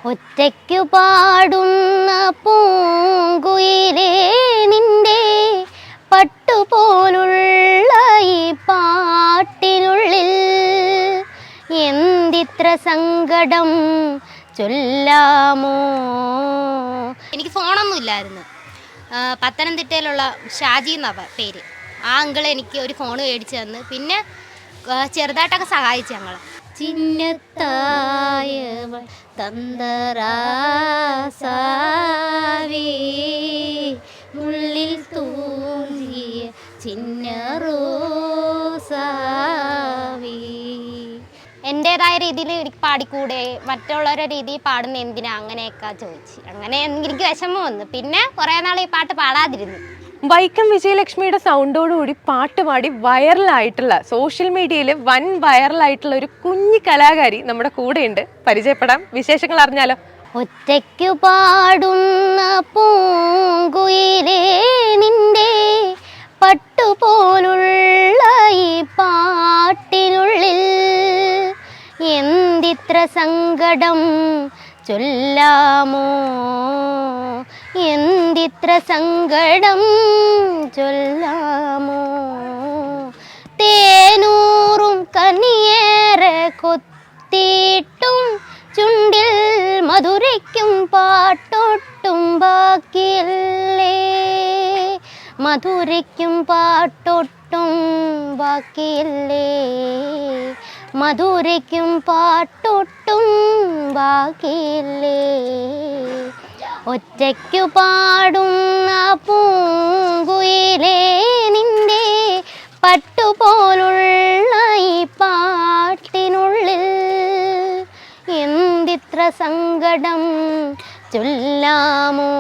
ഒറ്റയ്ക്കു പാടുന്ന പൂങ്കുയിലേ നിന്റെ പട്ടുപോലുള്ള ഈ പാട്ടിനുള്ളിൽ എന്തിത്ര സങ്കടം ചൊല്ലാമോ. എനിക്ക് ഫോണൊന്നും ഇല്ലായിരുന്നു. പത്തനംതിട്ടയിലുള്ള ഷാജി എന്നാണ് പേര്. ആ അങ്കിൾ എനിക്ക് ഒരു ഫോൺ മേടിച്ച് തന്ന്. പിന്നെ ചെറുതായിട്ടൊക്കെ സഹായിച്ചു ഞങ്ങൾ. ചിന്നത്തായവൾ തന്തരാസാവി മുള്ളിൽ തൂങ്ങിയ ചിന്നറോസാവി. എൻ്റേതായ രീതിയിൽ എനിക്ക് പാടിക്കൂടെ, മറ്റുള്ളവരുടെ രീതിയിൽ പാടുന്ന എന്തിനാ അങ്ങനെയൊക്കെ ചോദിച്ചു. അങ്ങനെ എനിക്ക് വിഷമം വന്നു. പിന്നെ കുറേ നാൾ ഈ പാട്ട് പാടാതിരുന്നു. വൈക്കം വിജയലക്ഷ്മിയുടെ സൗണ്ടോടുകൂടി പാട്ട് പാടി വൈറലായിട്ടുള്ള, സോഷ്യൽ മീഡിയയിൽ വൻ വൈറലായിട്ടുള്ള ഒരു കുഞ്ഞു കലാകാരി നമ്മുടെ കൂടെയുണ്ട്. പരിചയപ്പെടാം, വിശേഷങ്ങൾ അറിഞ്ഞാലോ. ഒറ്റയ്ക്കു പാടുന്ന പൂങ്കുയിലേ നിന്റെ പട്ടുപോലുള്ള ഈ പാട്ടിനുള്ളിൽ എന്തിത്ര സങ്കടം ചൊല്ലാമോ, എന്തിത്ര സങ്കടം ചൊല്ലാമോ. തേനൂറും കനിയേറെ കൊത്തിയിട്ടും ചുണ്ടിൽ മധുരയ്ക്കും പാട്ടൊട്ടും ബാക്കിയല്ലേ, മധുരയ്ക്കും പാട്ടൊട്ടും ബാക്കിയല്ലേ, മധുരയ്ക്കും പാട്ടൊട്ടും ബാക്കിയല്ലേ. ഒറ്റയ്ക്കു പാടുന്ന പൂങ്കുയിലേ നിന്റെ പട്ടുപോലുള്ള ഈ പാട്ടിനുള്ളിൽ എന്തിത്ര സങ്കടം ചൊല്ലാമോ,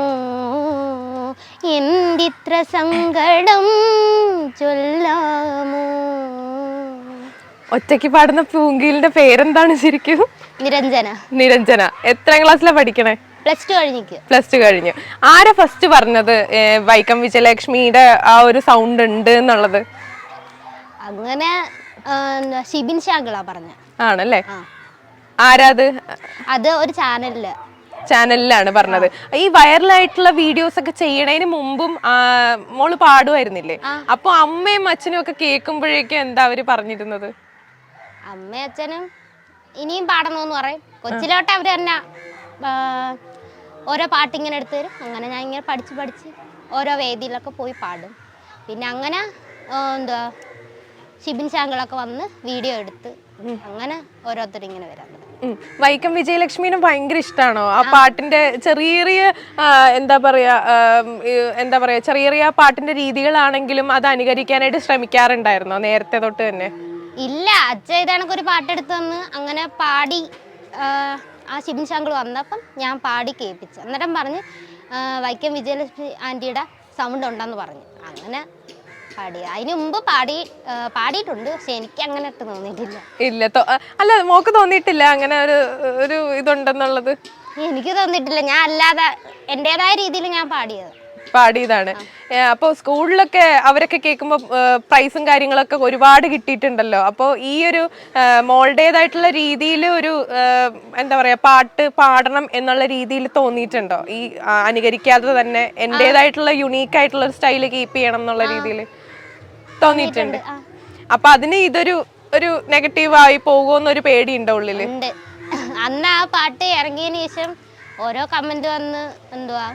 എന്തിത്ര സങ്കടം ചൊല്ലാമോ. ഒറ്റയ്ക്ക് പാടുന്ന പൂങ്കിലിന്റെ പേരെന്താണ് ശരിക്കും? നിരഞ്ജന. നിരഞ്ജന. എത്രാം ക്ലാസ്സിലാണ് പഠിക്കണേ? പ്ലസ് ടു കഴിഞ്ഞു. ആരാ ഫസ്റ്റ് പറഞ്ഞത് വൈക്കം വിജയലക്ഷ്മിയുടെ ആ ഒരു സൗണ്ട് ഉണ്ട് എന്നുള്ളത്? അങ്ങനെ ഷിബിൻ ശാങ്കളാ പറഞ്ഞ. ആണല്ലേ? ആരാത്? അത് ഒരു ചാനലിലാണ് പറഞ്ഞത്. ഈ വൈറലായിട്ടുള്ള വീഡിയോസ് ഒക്കെ ചെയ്യണതിന് മുമ്പും മോള് പാടുമായിരുന്നില്ലേ? അപ്പൊ അമ്മയും അച്ഛനും ഒക്കെ കേൾക്കുമ്പോഴേക്കും എന്താ അവര് പറഞ്ഞിരുന്നത്? അമ്മയും അച്ഛനും ഇനിയും പാടണമെന്ന് പറയും. കൊച്ചിലോട്ട് അവര് തന്നെ ഓരോ പാട്ടിങ്ങനെ എടുത്തു തരും. അങ്ങനെ ഞാൻ ഇങ്ങനെ പഠിച്ച് ഓരോ വേദിയിലൊക്കെ പോയി പാടും. പിന്നെ അങ്ങനെ എന്താ ഷിബിൻ ശാങ്കളൊക്കെ വന്ന് വീഡിയോ എടുത്ത് അങ്ങനെ ഓരോരുത്തരിങ്ങനെ വരാൻ തുടങ്ങി. വൈക്കം വിജയലക്ഷ്മിനെ ഭയങ്കര ഇഷ്ടമാണോ? ആ പാട്ടിന്റെ ചെറിയ എന്താ പറയാ ചെറിയ പാട്ടിന്റെ രീതികളാണെങ്കിലും അത് അനുകരിക്കാനായിട്ട് ശ്രമിക്കാറുണ്ടായിരുന്നോ നേരത്തെ തൊട്ട് തന്നെ? ഇല്ല, അച്ഛൻ ഇതാണൊക്കെ ഒരു പാട്ടെടുത്ത് തന്ന് അങ്ങനെ പാടി. ആ ഷിബിൻ ശാങ്കൾ വന്നപ്പം ഞാൻ പാടി കേൾപ്പിച്ചു. അന്നേരം പറഞ്ഞ് വൈക്കം വിജയലക്ഷ്മി ആൻറ്റിയുടെ സൗണ്ട് ഉണ്ടെന്ന് പറഞ്ഞു. അങ്ങനെ പാടി. അതിന് മുമ്പ് പാടിയിട്ടുണ്ട്. പക്ഷെ എനിക്ക് അങ്ങനെ തോന്നിയിട്ടില്ല. അല്ല, മോക്ക് തോന്നിയിട്ടില്ല അങ്ങനെ ഒരു ഇതുണ്ടെന്നുള്ളത്? എനിക്ക് തോന്നിയിട്ടില്ല. ഞാൻ അല്ലാതെ എൻ്റെതായ രീതിയിൽ ഞാൻ പാടിയതാണ്. അപ്പോൾ സ്കൂളിലൊക്കെ അവരൊക്കെ കേൾക്കുമ്പോൾ പ്രൈസും കാര്യങ്ങളൊക്കെ ഒരുപാട് കിട്ടിയിട്ടുണ്ടല്ലോ. അപ്പോൾ ഈ ഒരു മോളുടേതായിട്ടുള്ള രീതിയിൽ ഒരു എന്താ പറയാ പാട്ട് പാടണം എന്നുള്ള രീതിയിൽ തോന്നിയിട്ടുണ്ടോ? ഈ അനുകരിക്കാതെ തന്നെ എൻ്റെതായിട്ടുള്ള യുണീക്ക് ആയിട്ടുള്ള ഒരു സ്റ്റൈല് കീപ്പ് ചെയ്യണം എന്നുള്ള രീതിയിൽ തോന്നിയിട്ടുണ്ട്. അപ്പൊ അതിന് ഒരു നെഗറ്റീവായി പോകുമെന്നൊരു പേടിയുണ്ടോ ഉള്ളില്? അന്ന് ആ പാട്ട് ഇറങ്ങിയതിന് ശേഷം ഓരോ കമന്റ് വന്ന് എന്തുവാ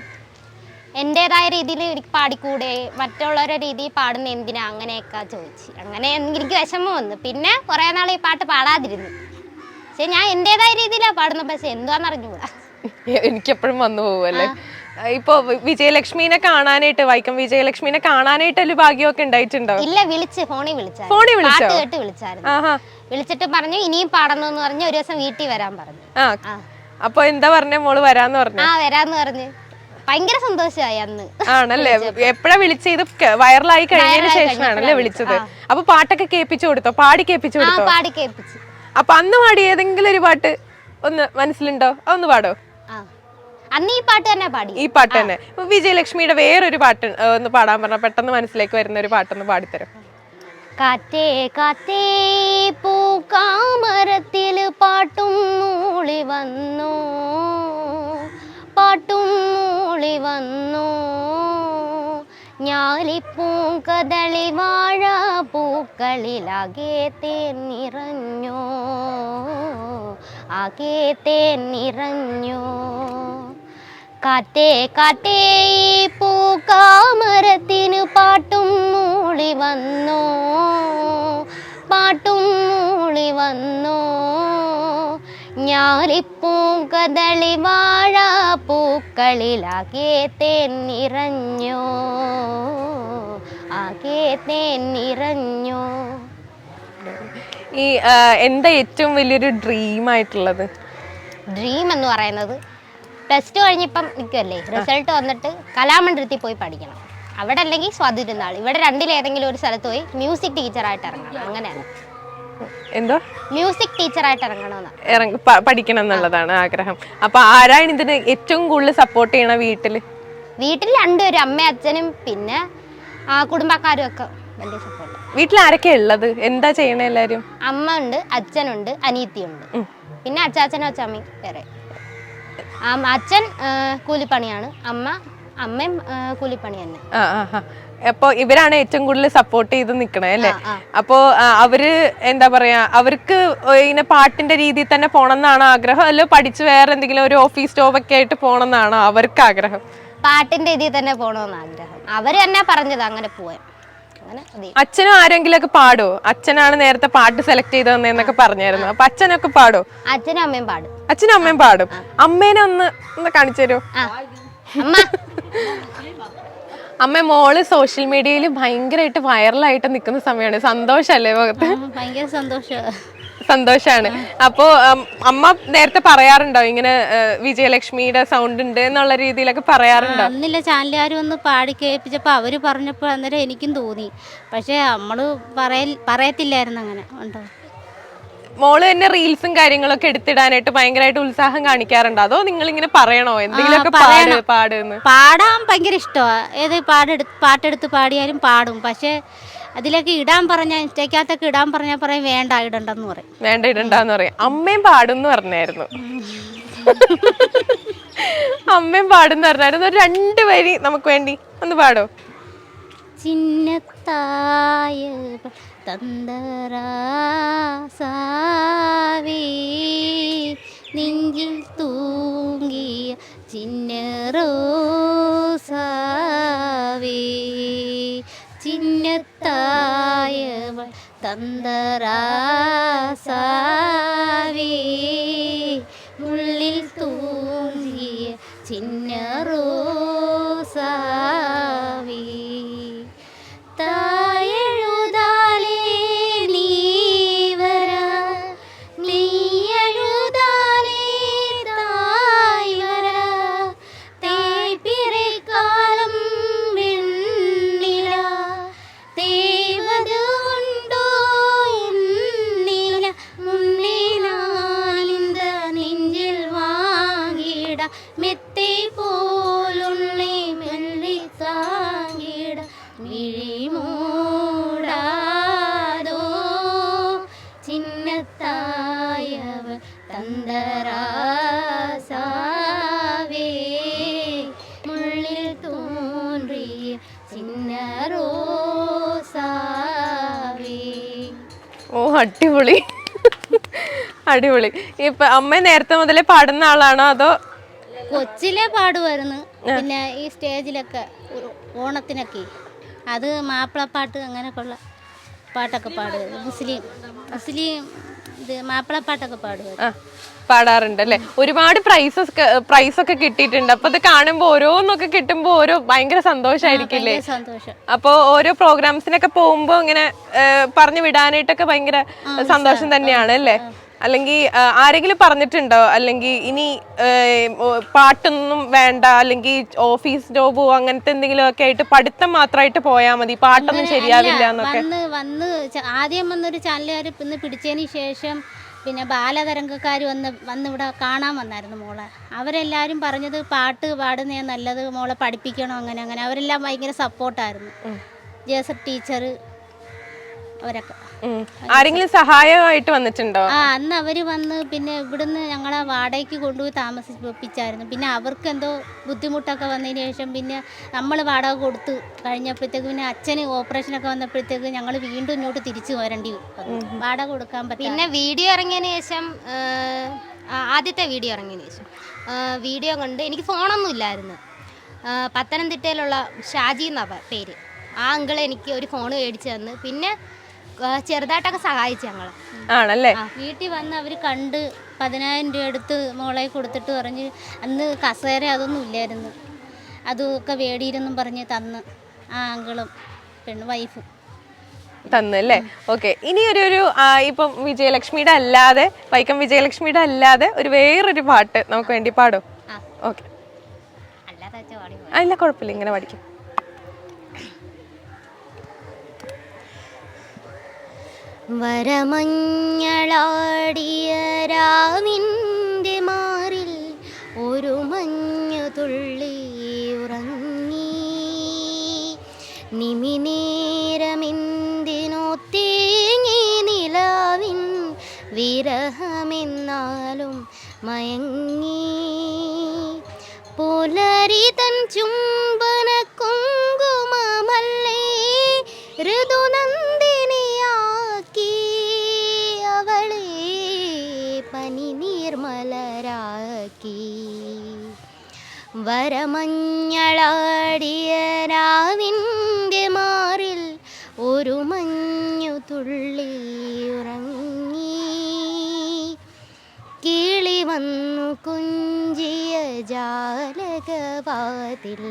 എൻ്റെതായ രീതിയിൽ എനിക്ക് പാടിക്കൂടെ, മറ്റുള്ളവരുടെ രീതിയിൽ പാടുന്ന എന്തിനാ അങ്ങനെയൊക്കെ ചോദിച്ചു. അങ്ങനെ എനിക്ക് വിഷമം വന്നു. പിന്നെ കുറേ നാൾ ഈ പാട്ട് പാടാതിരുന്നു. പക്ഷെ ഞാൻ എൻ്റെതായ രീതിയിലാണ് പാടുന്നത്. പക്ഷെ എന്താന്ന് അറിഞ്ഞുകൂടാ. എനിക്കെപ്പോഴും വന്നു പോവല്ലേ. ഇപ്പൊ വിജയലക്ഷ്മിനെ കാണാനായിട്ട്, വൈക്കം വിജയലക്ഷ്മിനെ കാണാനായിട്ട് ഒരു ഭാഗ്യമൊക്കെ ഉണ്ടായിട്ടുണ്ടോ? ഇല്ല, ഫോണിൽ വിളിച്ചിട്ട് പറഞ്ഞു ഇനിയും പാടണമെന്ന് പറഞ്ഞു. ഒരു ദിവസം വീട്ടിൽ വരാൻ പറഞ്ഞു. അപ്പൊ എന്താ പറഞ്ഞ മോള്? വരാന്ന് പറഞ്ഞു. വരാന്ന് പറഞ്ഞു. ഭയങ്കര സന്തോഷമായി അന്ന്. ആണല്ലേ? എപ്പോഴാ വിളിച്ചത്? ഇത് വൈറലായി കഴിഞ്ഞതിന് ശേഷമാണല്ലേ വിളിച്ചത്? അപ്പൊ പാട്ടൊക്കെ കേൾപ്പിച്ചു കൊടുത്തോ? പാടി കേൾപ്പിച്ചു കൊടുത്തോ? അപ്പൊ അന്ന് പാടി ഏതെങ്കിലും ഒരു പാട്ട് ഒന്ന് മനസ്സിലുണ്ടോ? അതൊന്ന് പാടോ? അന്ന് ഈ പാട്ട് തന്നെ പാടി. ഈ പാട്ട് തന്നെ. വിജയലക്ഷ്മിയുടെ വേറൊരു പാട്ട് ഒന്ന് പാടാൻ പറഞ്ഞ പെട്ടെന്ന് മനസ്സിലേക്ക് വരുന്ന ഒരു പാട്ടൊന്ന് പാടിത്തരും. കാറ്റേ കാറ്റേ പൂക്കാമരത്തിൽ പാട്ടും മൂളി വന്നു, ഞാലിപ്പൂങ്കദളി വാഴ പൂക്കളിലാകെ തേൻ നിറഞ്ഞോ, ആകെ തേൻ നിറഞ്ഞോ. കാറ്റേ കാറ്റേ ഈ പൂക്കാമരത്തിന് പാട്ടും മൂളി വന്നോ, പാട്ടും മൂളി വന്നോ. ഞാലിപ്പൂങ്കദളി വാഴ പൂക്കളിലാകെ തേൻ നിറഞ്ഞോ, ആകെ തേൻ നിറഞ്ഞോ. ഈ എന്താ ഏറ്റവും വലിയൊരു ഡ്രീം ആയിട്ടുള്ളത്? ഡ്രീം എന്ന് പറയുന്നത് +2 കഴിഞ്ഞിപ്പം നിൽക്കുമല്ലേ, റിസൾട്ട് വന്നിട്ട് കലാമണ്ഡലത്തിൽ പോയി പഠിക്കണം. അവിടെ അല്ലെങ്കിൽ സ്വാതിരുന്നാൾ, ഇവിടെ രണ്ടിലേതെങ്കിലും ഒരു സ്ഥലത്ത് പോയി മ്യൂസിക് ടീച്ചറായിട്ട് ഇറങ്ങണം. അങ്ങനെയാണ്. എന്തോ മ്യൂസിക് ടീച്ചറായിട്ട് ഇറങ്ങണമെന്ന് പഠിക്കണം എന്നുള്ളതാണ് ആഗ്രഹം. അപ്പൊ ആരാണ് ഇതിന് ഏറ്റവും കൂടുതൽ സപ്പോർട്ട് ചെയ്യണ വീട്ടില്? വീട്ടിൽ രണ്ടുപേരും, അമ്മയും അച്ഛനും പിന്നെ കുടുംബക്കാരും ഒക്കെ വലിയ സപ്പോർട്ട്. വീട്ടിൽ ആരൊക്കെയാ ഉള്ളത്? എന്താ ചെയ്യണ എല്ലാരും? അമ്മ ഉണ്ട്, അച്ഛനുണ്ട്, അനിയത്തിയുണ്ട്, പിന്നെ അച്ചാച്ചനും അച്ഛമ്മയും വേറെ. അച്ഛൻ കൂലിപ്പണിയാണ്, അമ്മയും കൂലിപ്പണി തന്നെ. അപ്പൊ ഇവരാണ് ഏറ്റവും കൂടുതൽ സപ്പോർട്ട് ചെയ്ത് നിക്കണേ അല്ലേ? അപ്പോ അവര് എന്താ പറയാ, അവർക്ക് ഇങ്ങനെ പാട്ടിന്റെ രീതിയിൽ തന്നെ പോണം എന്നാണ് ആഗ്രഹം, അല്ലോ പഠിച്ച് വേറെ എന്തെങ്കിലും ഒരു ഓഫീസ് ജോബ് ഒക്കെ ആയിട്ട് പോണം എന്നാണോ അവർക്ക് ആഗ്രഹം? പാട്ടിന്റെ രീതിയിൽ തന്നെ പോണമെന്ന് ആഗ്രഹം. അവര് തന്നെ പറഞ്ഞത് അങ്ങനെ പോവാൻ. അച്ഛനും ആരെങ്കിലും ഒക്കെ പാടോ? അച്ഛനാണ് നേരത്തെ പാട്ട് സെലക്ട് ചെയ്ത് തന്നേന്നൊക്കെ പറഞ്ഞായിരുന്നു. അപ്പൊ അച്ഛനൊക്കെ പാടോ? അച്ഛനും അമ്മയും പാടും. അച്ഛനും അമ്മയും പാടും. അമ്മേനെ ഒന്ന് കാണിച്ചു തരുമോ? അമ്മ മോള് സോഷ്യൽ മീഡിയയിൽ ഭയങ്കരമായിട്ട് വൈറലായിട്ട് നിൽക്കുന്ന സമയമാണ്. സന്തോഷല്ലേ മുഖത്ത്? ഭയങ്കര സന്തോഷാണ്. അപ്പോ അമ്മ നേരത്തെ പറയാറുണ്ടോ ഇങ്ങനെ വിജയലക്ഷ്മിയുടെ സൗണ്ട് ഉണ്ട് എന്നുള്ള രീതിയിലൊക്കെ പറയാറുണ്ടോ? അന്നില്ല, ചാനലുകാർ ഒന്ന് പാടി കേൾപ്പിച്ചപ്പോൾ അവര് പറഞ്ഞപ്പോൾ അന്നേരം എനിക്കും തോന്നി. പക്ഷെ നമ്മള് പറയത്തില്ലായിരുന്നു. അങ്ങനെ ഉണ്ടോ? മോള് തന്നെ റീൽസും കാര്യങ്ങളൊക്കെ എടുത്തിടാനായിട്ട് ഭയങ്കരമായിട്ട് ഉത്സാഹം കാണിക്കാറുണ്ടോ? അതോ നിങ്ങൾ ഇങ്ങനെ പറയണോ എന്തെങ്കിലുമൊക്കെ പാടുന്ന്? പാടാൻ ഭയങ്കര ഇഷ്ടമാണ്. ഏത് പാട്ടെടുത്ത് പാടിയാലും പാടും. പക്ഷെ അതിലൊക്കെ ഇടാൻ പറഞ്ഞാൽ, ഇൻസ്റ്റയ്ക്കകത്തൊക്കെ ഇടാൻ പറഞ്ഞാൽ പറയും വേണ്ട ഇടണ്ടെന്ന് പറയും. വേണ്ട ഇടണ്ടെന്ന് പറയും. അമ്മയും പാടുന്ന് പറഞ്ഞായിരുന്നു. അമ്മയും പാടുന്ന് പറഞ്ഞായിരുന്നു. ഒരു 2 വരി നമുക്ക് വേണ്ടി ഒന്ന് പാടോ? ചിന്നത്തായ തന്തരാസാവേ നെഞ്ചിൽ തൂങ്ങിയ ചിന്നറോസാവേ, ചിന്നത്തായവൾ തന്തരാസാവേ ഉള്ളിൽ തൂങ്ങിയ ചിന്നറോസാവേ. തായെഴുതാലേ നീ വരാ, നീ എഴുതാലേ തായ് വരാ, തേയ്പിറക്കാലം വെണ്ണില തേവത് ഉണ്ടോ എന്നില, മുന്നിലാലിന്ത നെഞ്ചിൽ വാങ്ങിട മെത്തേ പോലുള്ളേ മെല്ലി താങ്ങിട മിഴിമൂടാതോ ചിന്നത്തായവ തന്തരാസാവേ മുള്ളിൽ തോன்றிய ചിന്നറോസാവേ. ഓ അടിപൊളി, അടിപൊളി. ഇപ്പൊ അമ്മ നേരത്തെ മുതലേ പാടുന്ന ആളാണോ അതോ? കൊച്ചിലെ പാടുമായിരുന്നു. പിന്നെ ഈ സ്റ്റേജിലൊക്കെ ഓണത്തിനൊക്കെ അത് മാപ്പിളപ്പാട്ട് അങ്ങനെയൊക്കെയുള്ള പാട്ടൊക്കെ പാടുമായിരുന്നു. മുസ്ലിം ഇത് മാപ്പിളപ്പാട്ടൊക്കെ പാടാറുണ്ട് അല്ലേ? ഒരുപാട് പ്രൈസൊക്കെ കിട്ടിയിട്ടുണ്ട്. അപ്പൊ അത് കാണുമ്പോ ഓരോന്നൊക്കെ കിട്ടുമ്പോ ഓരോ ഭയങ്കര സന്തോഷായിരിക്കില്ലേ? സന്തോഷം. അപ്പൊ ഓരോ പ്രോഗ്രാംസിനൊക്കെ പോകുമ്പോ ഇങ്ങനെ പറഞ്ഞു വിടാനായിട്ടൊക്കെ ഭയങ്കര സന്തോഷം തന്നെയാണ് അല്ലേ? അല്ലെങ്കിൽ ആരെങ്കിലും പറഞ്ഞിട്ടുണ്ടോ അല്ലെങ്കിൽ ഇനി പാട്ടൊന്നും വേണ്ട, അല്ലെങ്കിൽ ഓഫീസ് ജോബോ അങ്ങനത്തെ എന്തെങ്കിലും ഒക്കെ ആയിട്ട് പഠിത്തം മാത്രമായിട്ട് പോയാൽ മതി, പാട്ടൊന്നും ശരിയാവില്ല എന്നൊക്കെ? വന്ന് ആദ്യം വന്നൊരു ചാനലുകാർ ഇന്ന് പിടിച്ചതിന് ശേഷം പിന്നെ ബാലതരംഗക്കാർ വന്നിവിടെ കാണാൻ വന്നായിരുന്നു മോളെ. അവരെല്ലാവരും പറഞ്ഞത് പാട്ട് പാടുന്നേ നല്ലത്, മോളെ പഠിപ്പിക്കണം, അങ്ങനെ അവരെല്ലാം ഭയങ്കര സപ്പോർട്ടായിരുന്നു. ജേസഫ് ടീച്ചർ അവരൊക്കെ. ആരെങ്കിലും സഹായമായിട്ട് വന്നിട്ടുണ്ടോ? അന്ന് അവർ വന്ന് പിന്നെ ഇവിടുന്ന് ഞങ്ങളെ വാടകയ്ക്ക് കൊണ്ടുപോയി താമസിപ്പിച്ചായിരുന്നു. പിന്നെ അവർക്ക് എന്തോ ബുദ്ധിമുട്ടൊക്കെ വന്നതിന് ശേഷം പിന്നെ നമ്മൾ വാടക കൊടുത്ത് കഴിഞ്ഞപ്പോഴത്തേക്ക് പിന്നെ അച്ഛന് ഓപ്പറേഷനൊക്കെ വന്നപ്പോഴത്തേക്ക് ഞങ്ങൾ വീണ്ടും ഇങ്ങോട്ട് തിരിച്ചു വരേണ്ടി വന്നു. വാടക കൊടുക്കാൻ പറ്റും. പിന്നെ വീഡിയോ ഇറങ്ങിയതിന് ശേഷം ആദ്യത്തെ വീഡിയോ ഇറങ്ങിയതിന് ശേഷം വീഡിയോ കണ്ട് എനിക്ക് ഫോണൊന്നും ഇല്ലായിരുന്നു. പത്തനംതിട്ടയിലുള്ള ഷാജി എന്നാ പേര്. ആ അങ്കിള് എനിക്ക് ഒരു ഫോൺ മേടിച്ച് തന്ന് പിന്നെ ചെറുതായിട്ടൊക്കെ സഹായിച്ചു ഞങ്ങളെ. ആണല്ലേ? വീട്ടിൽ വന്ന് അവർ കണ്ട് 10,000 രൂപ എടുത്ത് മോളെ കൊടുത്തിട്ട് പറഞ്ഞ് അന്ന് കസേര അതൊന്നും ഇല്ലായിരുന്നു, അതൊക്കെ വേടിയിരുന്നും പറഞ്ഞ് തന്ന് ആ അങ്കിളും വൈഫും തന്നല്ലേ? ഓക്കെ. ഇനി ഒരു ഇപ്പം വിജയലക്ഷ്മിയുടെ അല്ലാതെ, വൈക്കം വിജയലക്ഷ്മിയുടെ അല്ലാതെ ഒരു വേറൊരു പാട്ട് നമുക്ക് വേണ്ടി പാടും. ഓക്കെ. അല്ല കുഴപ്പമില്ല, ഇങ്ങനെ പഠിക്കും. വരമഞ്ഞളാടിയ രാവിൻ്റെ മാറിൽ ഒരു മഞ്ഞു തുള്ളി ഉറങ്ങി, നിമിനേരമെന്തിനോ തേങ്ങി നിലാവിൻ വിരഹമെന്നാലും മയങ്ങി, പുലരി തൻ ചുംബന കുങ്കുമമല്ലേ ഋതുനന്ദിനിയാക്കി അവളെ പനി നിർമ്മലരാക്കി. വരമഞ്ഞളാടിയ രാവിൻ്റെ മാറിൽ ഒരു മഞ്ഞു തുള്ളി ഉറങ്ങി, കിളി വന്നു കുഞ്ചിയ ജാലകവാതിൽ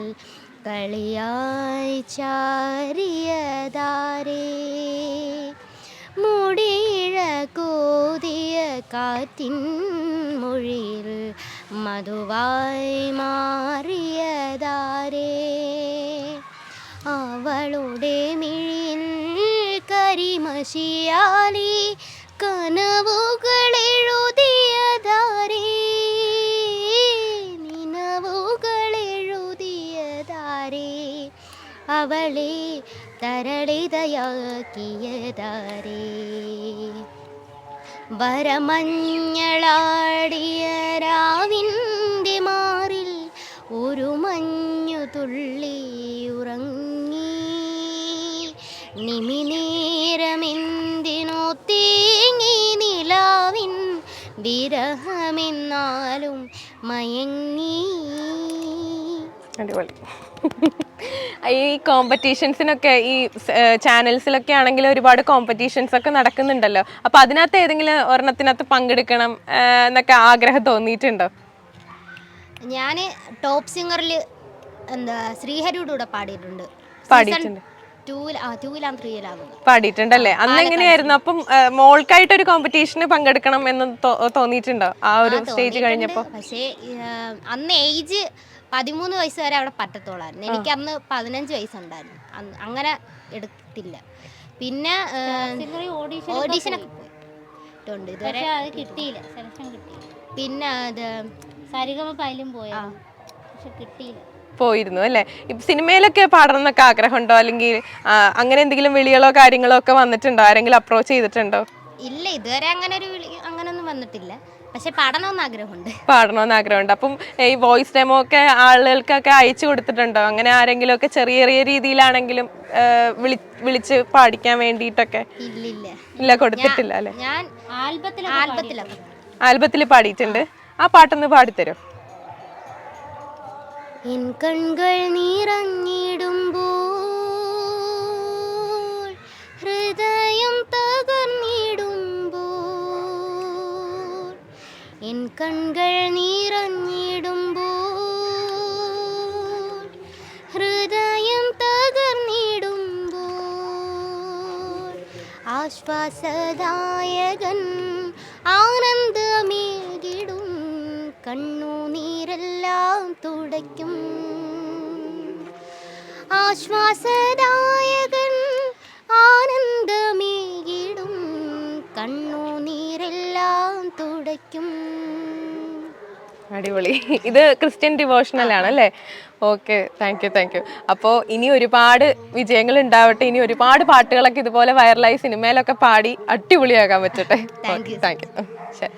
കളിയായി ചാരിയതാരേ, മുടിയിഴ കോതിയ കാറ്റിൻ മൊഴിയിൽ മധുവായി മാറിയതാരേ, അവളുടെ മിഴിയിൽ കരിമഷിയാലി കനവുകളെഴുതിയതാരേ, നിനവുകളെഴുതിയതാരേ, അവളെ തരളിതയാക്കിയതാരേ. വരമഞ്ഞളാടിയ രാവിൻ്റെ മാറിൽ ഒരു മഞ്ഞു തുള്ളി ഉറങ്ങി, നിമിനേരമെന്തിനോ തേങ്ങി നിലാവിൻ വിരഹമെന്നാലും മയങ്ങി. അടിപൊളി. ഈ കോമ്പറ്റീഷൻസിനൊക്കെ ഈ ചാനൽസിലൊക്കെ ആണെങ്കിൽ ഒരുപാട് കോമ്പറ്റീഷൻസ് ഒക്കെ നടക്കുന്നുണ്ടല്ലോ. അപ്പൊ അതിനകത്ത് ഏതെങ്കിലും ഒരെണ്ണത്തിനകത്ത് പങ്കെടുക്കണം എന്നൊക്കെ ആഗ്രഹം തോന്നിയിട്ടുണ്ടോ? ഞാൻ ടോപ്പ് സിംഗറിൽ എന്താ ശ്രീഹരിയുടെ കൂടെ പാടിയിട്ടുണ്ട്. പാടിയിട്ടുണ്ടല്ലേ? അന്ന് എങ്ങനെയായിരുന്നു? അപ്പം മോൾക്കായിട്ട് ഒരു കോമ്പറ്റീഷന് പങ്കെടുക്കണം എന്ന് തോന്നിയിട്ടുണ്ടോ ആ ഒരു സ്റ്റേജ് കഴിഞ്ഞപ്പോ? പക്ഷേ അന്ന് ഏജ് 13 വയസ്സ് വരെ അവിടെ പറ്റത്തോളായിരുന്നു. എനിക്ക് അന്ന് 15 വയസ്സുണ്ടായിരുന്നു. അങ്ങനെ എടുത്തില്ല. പിന്നെ ഓഡീഷനൊക്കെ പോയിട്ടുണ്ട് ഇതുവരെ, കിട്ടിയില്ല, സെലക്ഷൻ കിട്ടിയില്ല. പിന്നെ അത് സരിഗമയിലും പോയാ പക്ഷെ കിട്ടിയില്ല. പോയിരുന്നു അല്ലേ? ഇപ്പൊ സിനിമയിലൊക്കെ പാടണം എന്നൊക്കെ ആഗ്രഹമുണ്ടോ? അല്ലെങ്കിൽ അങ്ങനെ എന്തെങ്കിലും വിളികളോ കാര്യങ്ങളോ ഒക്കെ വന്നിട്ടുണ്ടോ? ആരെങ്കിലും അപ്രോച്ച് ചെയ്തിട്ടുണ്ടോ? ഇല്ല, ഇതുവരെ അങ്ങനെ ഒരു അങ്ങനൊന്നും വന്നിട്ടില്ല. പക്ഷെ പാടണമെന്ന് ആഗ്രഹമുണ്ട്. പാടണമെന്ന് ആഗ്രഹമുണ്ട്. അപ്പം ഈ വോയിസ് ഡെമോ ഒക്കെ ആളുകൾക്കൊക്കെ അയച്ചു കൊടുത്തിട്ടുണ്ടോ? അങ്ങനെ ആരെങ്കിലും ഒക്കെ ചെറിയ ചെറിയ രീതിയിലാണെങ്കിലും വിളിച്ച് പാടിക്കാൻ വേണ്ടിയിട്ടൊക്കെ? ഇല്ല, കൊടുത്തിട്ടില്ല അല്ലേ? ഞാൻ ആൽബത്തിൽ പാടിയിട്ടുണ്ട്. ആ പാട്ടൊന്ന് പാടിത്തരോ? എൻ കൺകൾ നിറഞ്ഞിടുമ്പോൾ ഹൃദയം തകർന്നിടുമ്പോൾ, എൻ കൺകൾ നിറഞ്ഞിടുമ്പോൾ ഹൃദയം തകർന്നിടുമ്പോൾ, ആശ്വാസദായകൻ ആനന്ദമേകിടും കണ്ണുനീരെല്ലാം തുടയ്ക്കും, ആശ്വാസദായകൻ ആനന്ദമേകിടും കണ്ണുനീരെല്ലാം തുടയ്ക്കും. അടിപൊളി. ഇത് ക്രിസ്ത്യൻ ഡിവോഷണൽ ആണല്ലേ? Okay, thank you. അപ്പോൾ ഇനി ഒരുപാട് വിജയങ്ങൾ ഉണ്ടാവട്ടെ. ഇനി ഒരുപാട് പാട്ടുകളൊക്കെ ഇതുപോലെ വൈറലായി സിനിമയിലൊക്കെ പാടി അടിപൊളിയാക്കാൻ പറ്റട്ടെ. Thank you. ശരി.